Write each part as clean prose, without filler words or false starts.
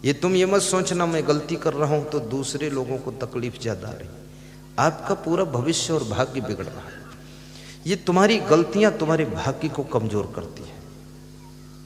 ये तुम ये मत सोचना मैं गलती कर रहा हूं तो दूसरे लोगों को तकलीफ ज्यादा आ रही, आपका पूरा भविष्य और भाग्य बिगड़ रहा है। ये तुम्हारी गलतियां तुम्हारे भाग्य को कमजोर करती है,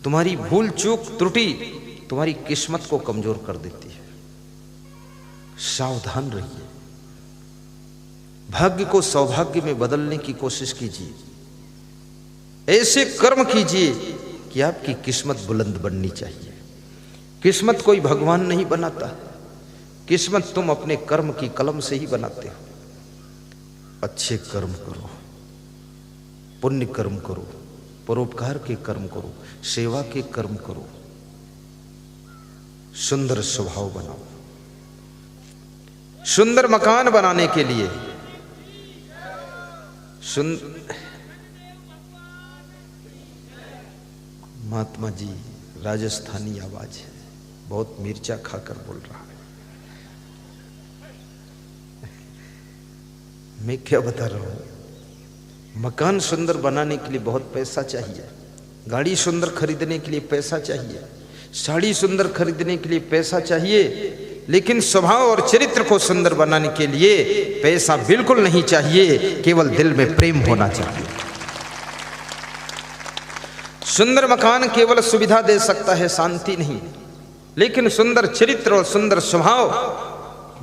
तुम्हारी भूल चूक त्रुटि तुम्हारी किस्मत को कमजोर कर देती है। सावधान रहिए, भाग्य को सौभाग्य में बदलने की कोशिश कीजिए, ऐसे कर्म कीजिए कि आपकी किस्मत बुलंद बननी चाहिए। किस्मत कोई भगवान नहीं बनाता, किस्मत तुम अपने कर्म की कलम से ही बनाते हो। अच्छे कर्म करो, पुण्य कर्म करो, परोपकार के कर्म करो, सेवा के कर्म करो, सुंदर स्वभाव बनाओ। सुंदर मकान बनाने के लिए महात्मा जी राजस्थानी आवाज है, बहुत मिर्चा खाकर बोल रहा है। मैं क्या बता रहा हूं, मकान सुंदर बनाने के लिए बहुत पैसा चाहिए, गाड़ी सुंदर खरीदने के लिए पैसा चाहिए, साड़ी सुंदर खरीदने के लिए पैसा चाहिए, लेकिन स्वभाव और चरित्र को सुंदर बनाने के लिए पैसा बिल्कुल नहीं चाहिए, केवल दिल में प्रेम होना चाहिए। सुंदर मकान केवल सुविधा दे सकता है, शांति नहीं, लेकिन सुंदर चरित्र और सुंदर स्वभाव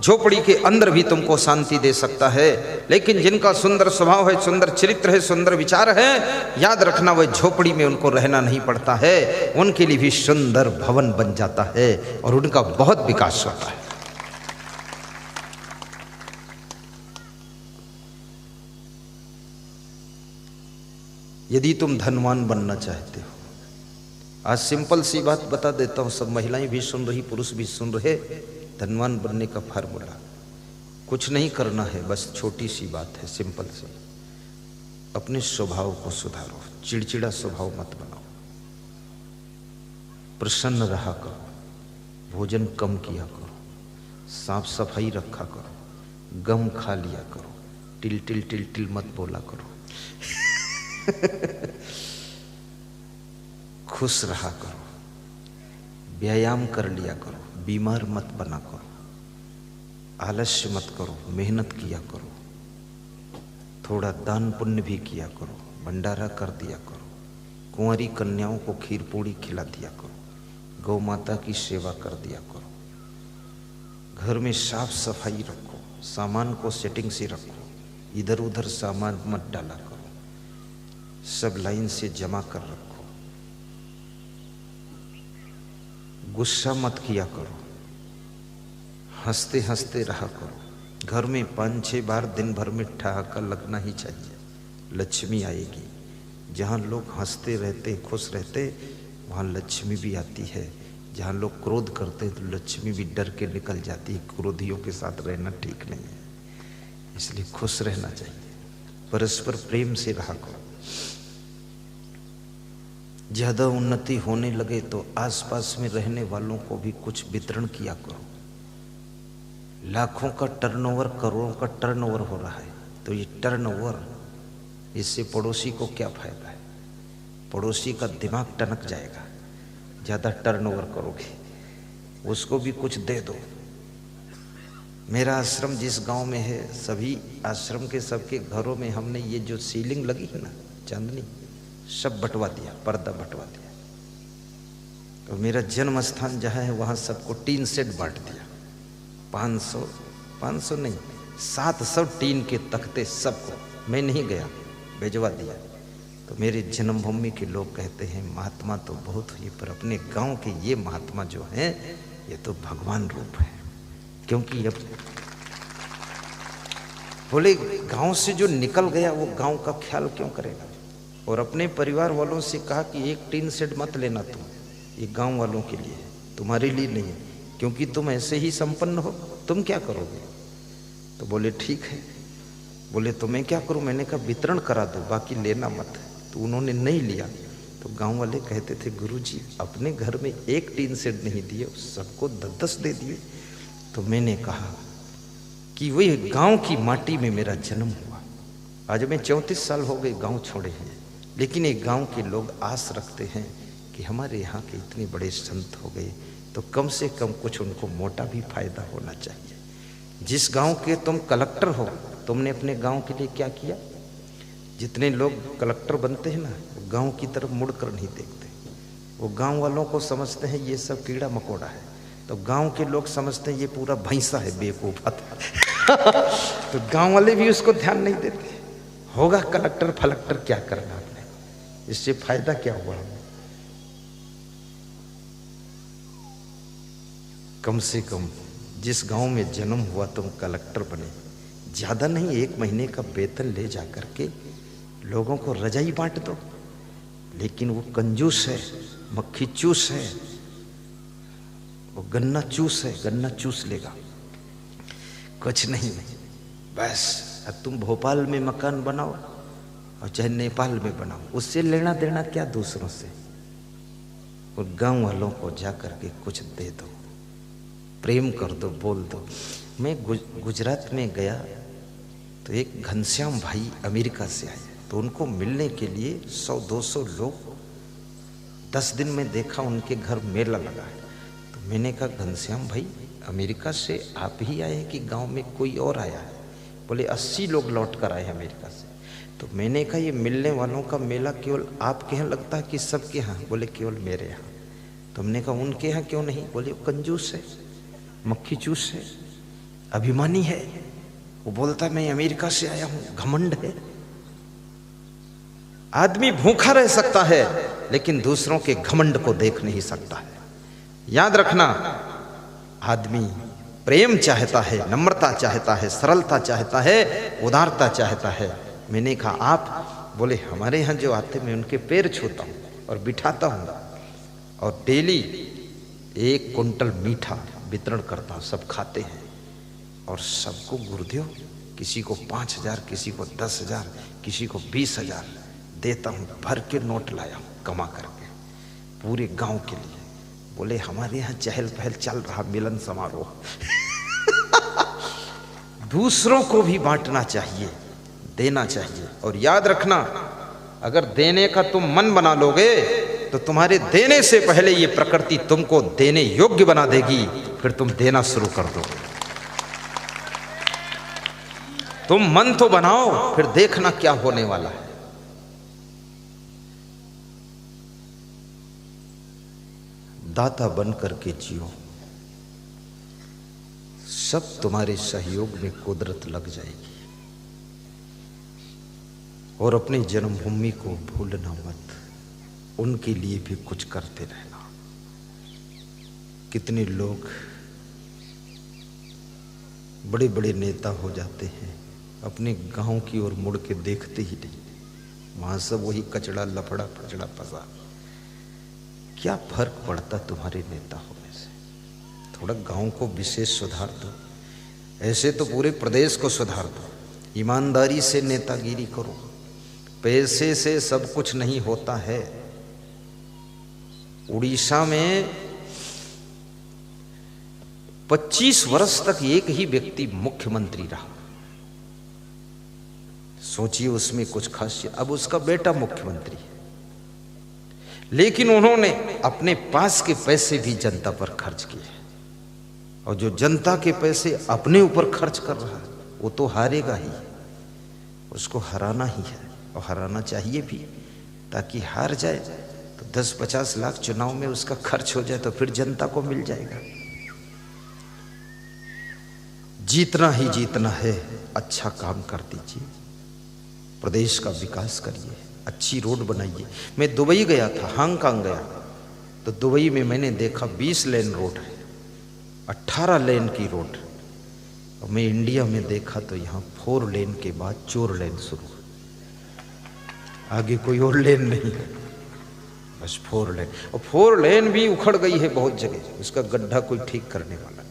झोपड़ी के अंदर भी तुमको शांति दे सकता है। लेकिन जिनका सुंदर स्वभाव है, सुंदर चरित्र है, सुंदर विचार है, याद रखना वह झोपड़ी में उनको रहना नहीं पड़ता है, उनके लिए भी सुंदर भवन बन जाता है और उनका बहुत विकास होता है। यदि तुम धनवान बनना चाहते हो, आज सिंपल सी बात बता देता हूं, सब महिलाएं भी सुन रही, पुरुष भी सुन रहे। धनवान बनने का फार्मूला कुछ नहीं करना है, बस छोटी सी बात है, सिंपल सी। अपने स्वभाव को सुधारो, चिड़चिड़ा स्वभाव मत बनाओ, प्रसन्न रहा करो, भोजन कम किया करो, साफ सफाई रखा करो, गम खा लिया करो, टिल टिल टिल टिल मत बोला करो, खुश रहा करो, व्यायाम कर लिया करो, बीमार मत बना करो, आलस्य मत करो, मेहनत किया करो, थोड़ा दान पुण्य भी किया करो, भंडारा कर दिया करो, कुंवारी कन्याओं को खीर पूड़ी खिला दिया करो, गौ माता की सेवा कर दिया करो, घर में साफ सफाई रखो, सामान को सेटिंग से रखो, इधर उधर सामान मत डाला करो, सब लाइन से जमा कर रखो, गुस्सा मत किया करो, हंसते हंसते रहा करो। घर में 5-6 बार दिन भर में ठहाका लगना ही चाहिए, लक्ष्मी आएगी। जहाँ लोग हंसते रहते, खुश रहते, वहाँ लक्ष्मी भी आती है। जहाँ लोग क्रोध करते हैं तो लक्ष्मी भी डर के निकल जाती है। क्रोधियों के साथ रहना ठीक नहीं है, इसलिए खुश रहना चाहिए, परस्पर प्रेम से रहा करो। ज्यादा उन्नति होने लगे तो आसपास में रहने वालों को भी कुछ वितरण किया करो। लाखों का टर्नओवर, करोड़ों का टर्नओवर हो रहा है, तो ये टर्नओवर, इससे पड़ोसी को क्या फायदा है? पड़ोसी का दिमाग टनक जाएगा। ज़्यादा टर्नओवर करोगे, उसको भी कुछ दे दो। मेरा आश्रम जिस गांव में है, सभी आश्रम के सबके घरों में हमने ये जो सीलिंग लगी है ना, चांदनी, सब बंटवा दिया, पर्दा बंटवा दिया। तो मेरा जन्म स्थान जहाँ है वहाँ सबको टीन सेट बांट दिया। 500 नहीं, 700 टीन के तख्ते सबको। मैं नहीं गया, भिजवा दिया। तो मेरे जन्मभूमि के लोग कहते हैं महात्मा तो बहुत हुई, पर अपने गांव के ये महात्मा जो हैं ये तो भगवान रूप है। क्योंकि अब बोले गांव से जो निकल गया वो गांव का ख्याल क्यों करेगा। और अपने परिवार वालों से कहा कि एक टीन सेट मत लेना तुम, ये गांव वालों के लिए है, तुम्हारे लिए नहीं है, क्योंकि तुम ऐसे ही संपन्न हो, तुम क्या करोगे। तो बोले ठीक है। बोले तो मैं क्या करूं। मैंने कहा वितरण करा दो, बाकी लेना मत। तो उन्होंने नहीं लिया। तो गांव वाले कहते थे गुरुजी अपने घर में एक टीन सेट नहीं दिए, सबको 10-10 दे दिए। तो मैंने कहा कि वही गांव की माटी में मेरा जन्म हुआ। आज मैं 34 साल हो गए गांव छोड़े हैं, लेकिन एक गांव के लोग आस रखते हैं कि हमारे यहाँ के इतने बड़े संत हो गए, तो कम से कम कुछ उनको मोटा भी फायदा होना चाहिए। जिस गांव के तुम कलेक्टर हो, तुमने अपने गांव के लिए क्या किया? जितने लोग कलेक्टर बनते हैं ना, वो गांव की तरफ मुड़कर नहीं देखते। वो गांव वालों को समझते हैं ये सब कीड़ा मकोड़ा है, तो गांव के लोग समझते हैं ये पूरा भैंसा है, बेवकूफ तो गांव वाले भी उसको ध्यान नहीं देते। होगा कलेक्टर फलेक्टर, क्या करना आपने, इससे फायदा क्या हुआ हमें? कम से कम जिस गांव में जन्म हुआ तुम कलेक्टर बने, ज्यादा नहीं 1 महीने का वेतन ले जा करके लोगों को रजाई बांट दो। लेकिन वो कंजूस है, मक्खी चूस है, वो गन्ना चूस है, गन्ना चूस लेगा, कुछ नहीं। बस अब तुम भोपाल में मकान बनाओ और चाहे नेपाल में बनाओ, उससे लेना देना क्या दूसरों से। और गांव वालों को जा करके कुछ दे दो, प्रेम कर दो, बोल दो। मैं गुजरात में गया तो एक घनश्याम भाई अमेरिका से आए, तो उनको मिलने के लिए 100-200 लोग 10 दिन में देखा, उनके घर मेला लगा है। तो मैंने कहा घनश्याम भाई अमेरिका से आप ही आए हैं कि गांव में कोई और आया है? बोले 80 लोग लौट कर आए अमेरिका से। तो मैंने कहा ये मिलने वालों का मेला केवल आपके यहाँ लगता है कि सबके यहाँ? बोले केवल मेरे यहाँ। तो हमने कहा उनके यहाँ क्यों नहीं? बोले वो कंजूस है, मक्खी चूस है, अभिमानी है, वो बोलता है मैं अमेरिका से आया हूं, घमंड है। आदमी भूखा रह सकता है लेकिन दूसरों के घमंड को देख नहीं सकता है। याद रखना, आदमी प्रेम चाहता है, नम्रता चाहता है, सरलता चाहता है, उदारता चाहता है। मैंने कहा आप? बोले हमारे यहाँ जो आते मैं उनके पैर छूता हूँ और बिठाता हूँ और डेली 1 कुंटल मीठा वितरण करता हूँ, सब खाते हैं और सबको गुरुदेव, किसी को 5,000, किसी को 10,000, किसी को 20,000 देता हूँ, भर के नोट लाया हूँ कमा करके पूरे गांव के लिए। बोले हमारे यहाँ चहल पहल चल रहा, मिलन समारोह दूसरों को भी बांटना चाहिए, देना चाहिए। और याद रखना, अगर देने का तुम मन बना लोगे तो तुम्हारे देने से पहले ये प्रकृति तुमको देने योग्य बना देगी, फिर तुम देना शुरू कर दो। तुम मन तो बनाओ, फिर देखना क्या होने वाला है। दाता बन करके जियो, सब तुम्हारे सहयोग में कुदरत लग जाएगी। और अपनी जन्मभूमि को भूलना मत, उनके लिए भी कुछ करते रहना। कितने लोग बड़े बड़े नेता हो जाते हैं, अपने गांव की ओर मुड़ के देखते ही नहीं, वहां सब वही कचड़ा लफड़ा फचड़ा फंसा। क्या फर्क पड़ता तुम्हारे नेता होने से? थोड़ा गांव को विशेष सुधार दो, ऐसे तो पूरे प्रदेश को सुधार दो। ईमानदारी से नेतागिरी करो, पैसे से सब कुछ नहीं होता है। उड़ीसा में 25 वर्ष तक एक ही व्यक्ति मुख्यमंत्री रहा। सोचिए उसमें कुछ खासियत। अब उसका बेटा मुख्यमंत्री है, लेकिन उन्होंने अपने पास के पैसे भी जनता पर खर्च किए, और जो जनता के पैसे अपने ऊपर खर्च कर रहा है वो तो हारेगा ही। उसको हराना ही है, और हराना चाहिए भी, ताकि हार जाए तो 10-50 लाख चुनाव में उसका खर्च हो जाए तो फिर जनता को मिल जाएगा। जीतना ही जीतना है, अच्छा काम कर दीजिए, प्रदेश का विकास करिए, अच्छी रोड बनाइए। मैं दुबई गया था, हांगकांग गया, तो दुबई में मैंने देखा 20 लेन रोड है, 18 लेन की रोड। और मैं इंडिया में देखा तो यहाँ 4 लेन के बाद 4 लेन शुरू, आगे कोई और लेन नहीं है, बस 4 लेन। और 4 लेन भी उखड़ गई है बहुत जगह, उसका गड्ढा कोई ठीक करने वाला नहीं।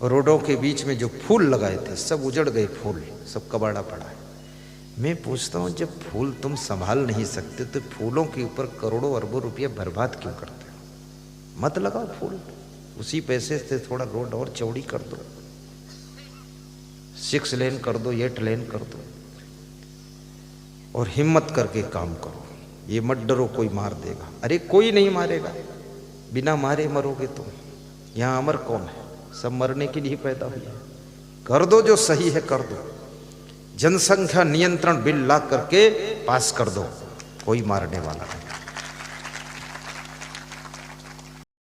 और रोडों के बीच में जो फूल लगाए थे सब उजड़ गए, फूल सब कबाड़ा पड़ा है। मैं पूछता हूँ, जब फूल तुम संभाल नहीं सकते तो फूलों के ऊपर करोड़ों अरबों रुपये बर्बाद क्यों करते हो? मत लगाओ फूल, उसी पैसे से थोड़ा रोड और चौड़ी कर दो, 6 लेन कर दो, 8 लेन कर दो, और हिम्मत करके काम करो। ये मत डरो कोई मार देगा, अरे कोई नहीं मारेगा। बिना मारे मरोगे तुम। यहाँ अमर कौन है? सब मरने के लिए पैदा हुए हैं। कर दो जो सही है कर दो। जनसंख्या नियंत्रण बिल ला करके पास कर दो, कोई मारने वाला नहीं।